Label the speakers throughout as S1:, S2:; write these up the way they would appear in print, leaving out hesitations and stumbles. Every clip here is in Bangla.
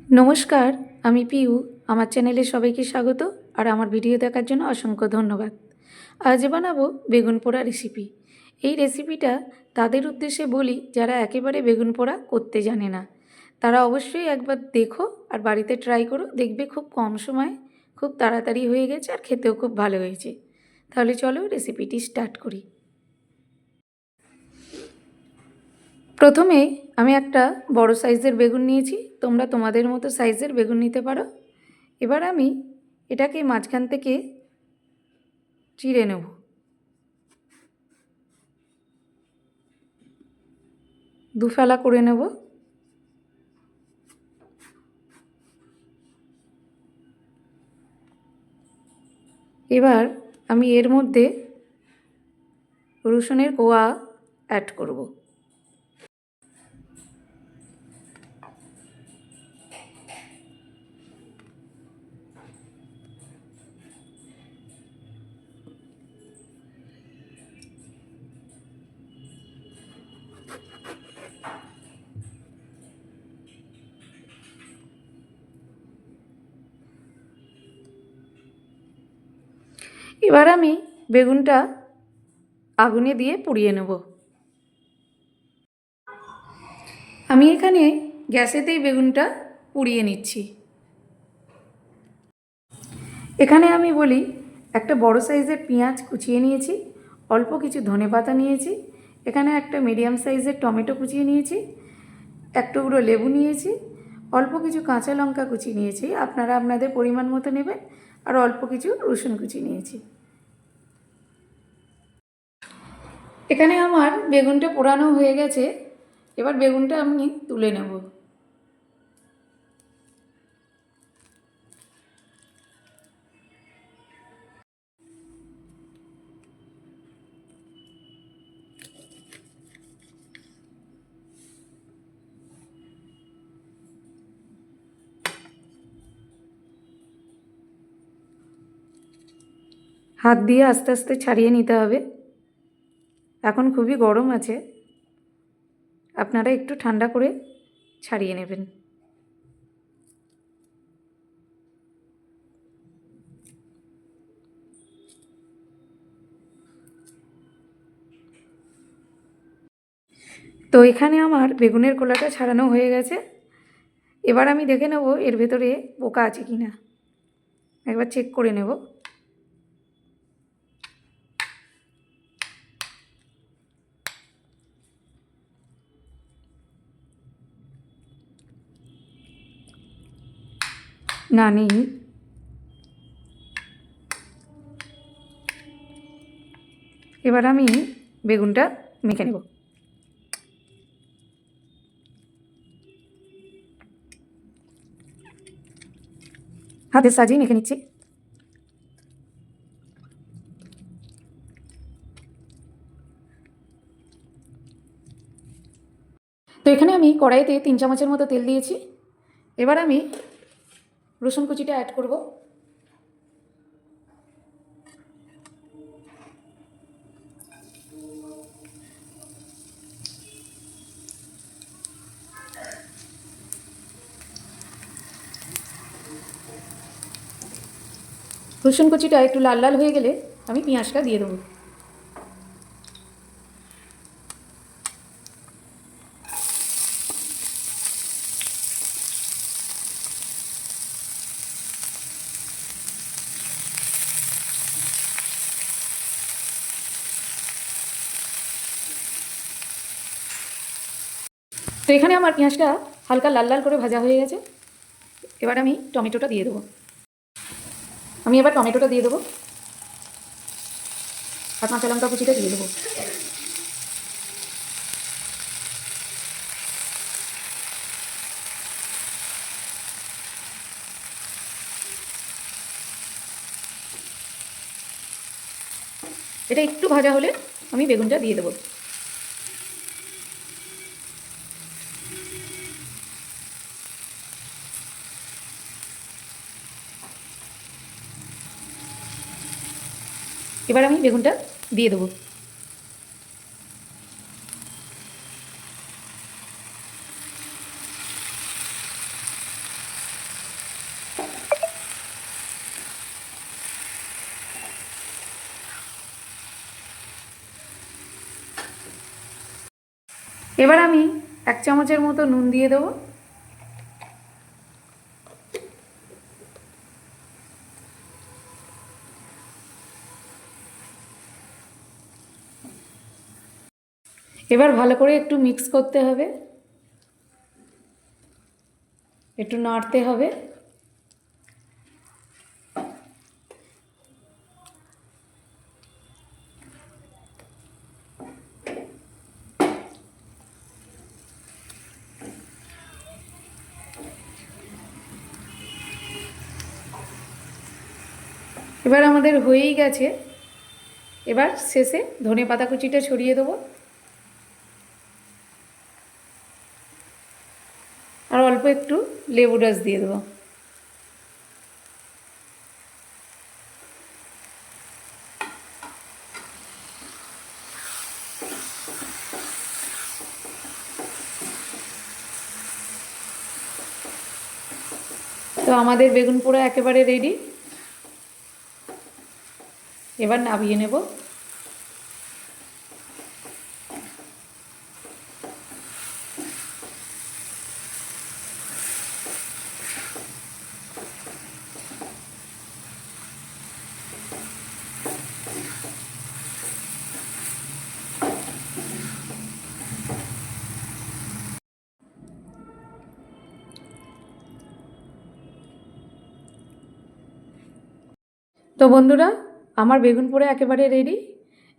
S1: নমস্কার, আমি পিউ। আমার চ্যানেলে সবাইকে স্বাগত আর আমার ভিডিও দেখার জন্য অসংখ্য ধন্যবাদ। আজ বানাবো বেগুন পোড়া রেসিপি। এই রেসিপিটা তাদের উদ্দেশ্যে বলি যারা একেবারে বেগুন পোড়া করতে জানে না। তারা অবশ্যই একবার দেখো আর বাড়িতে ট্রাই করো, দেখবে খুব কম সময়ে খুব তাড়াতাড়ি হয়ে গেছে আর খেতেও খুব ভালো হয়েছে। তাহলে চলো রেসিপিটি স্টার্ট করি। প্রথমে আমি একটা বড় সাইজের বেগুন নিয়েছি, তোমরা তোমাদের মতো সাইজের বেগুন নিতে পারো। এবার আমি এটাকে মাঝখান থেকে চিড়ে নেব। দুফালা করে নেব। এবার আমি এর মধ্যে রসুনের কোয়া অ্যাড করব। এবার আমি বেগুনটা আগুনে দিয়ে পুড়িয়ে নেব। আমি এখানে গ্যাসেতেই বেগুনটা পুড়িয়ে নিচ্ছি। এখানে আমি বলি, একটা বড় সাইজের পেঁয়াজ কুচিয়ে নিয়েছি, অল্প কিছু ধনেপাতা নিয়েছি, এখানে একটা মিডিয়াম সাইজের টমেটো কুচিয়ে নিয়েছি, এক টুকরো লেবু নিয়েছি, অল্প কিছু কাঁচা লঙ্কা কুচি নিয়েছি, আপনারা আপনাদের পরিমাণ মতো নেবেন, আর অল্প কিছু রসুন কুচি নিয়েছি। এখানে আমার বেগুনটা পোড়ানো হয়ে গেছে। এবার বেগুনটা আমি তুলে নেব। হাত দিয়ে আস্তে আস্তে ছাড়িয়ে নিতে হবে। এখন খুবই গরম আছে, আপনারা একটু ঠান্ডা করে ছাড়িয়ে নেবেন। তো এখানে আমার বেগুনের খোলাটা ছাড়ানো হয়ে গেছে। এবার আমি দেখে নেব এর ভেতরে পোকা আছে কি না, একবার চেক করে নেব। না, নেই। এবার আমি বেগুনটা মেখে নেব। হাতে সাজিয়ে মেখে নিচ্ছি। তো এখানে আমি কড়াইতে 3 চামচের মতো তেল দিয়েছি। এবার আমি রসুন কুচিটা অ্যাড করব। রসুন কুচিটা একটু লাল লাল হয়ে গেলে আমি পেঁয়াজটা দিয়ে দেবো। তো এখানে আমার পেঁয়াজটা হালকা লাল লাল করে ভাজা হয়ে গেছে। এবার আমি টমেটোটা দিয়ে দেবো। আমি এবার টমেটোটা দিয়ে দেবো আর কাঁচা লঙ্কা কুচিটা দিয়ে দেবো। এটা একটু ভাজা হলে আমি বেগুনটা দিয়ে দেবো। এবার আমি বেগুনটা দিয়ে দেবো। এবার আমি 1 চামচের মতো নুন দিয়ে দেবো। এবার ভালো করে একটু মিক্স করতে হবে, একটু নাড়তে হবে। এবার আমাদের হয়েই গেছে। এবার শেষে ধনেপাতা কুচিটা ছড়িয়ে দেবো আর অল্প একটু লেবু রস দিয়ে দেবো। তো আমাদের বেগুন পোড়া একেবারে রেডি। এবার নামিয়ে নেব। তো বন্ধুরা, আমার বেগুন পোড়া একেবারে রেডি।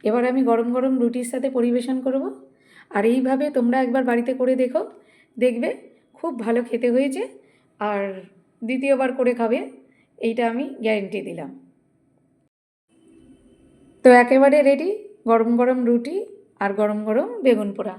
S1: এবার আমি গরম গরম রুটির সাথে পরিবেশন করব। আর এইভাবে তোমরা একবার বাড়িতে করে দেখো, দেখবে খুব ভালো খেতে হয়েছে আর দ্বিতীয়বার করে খাবে, এইটা আমি গ্যারেন্টি দিলাম। তো একেবারে রেডি গরম গরম রুটি আর গরম গরম বেগুন পোড়া।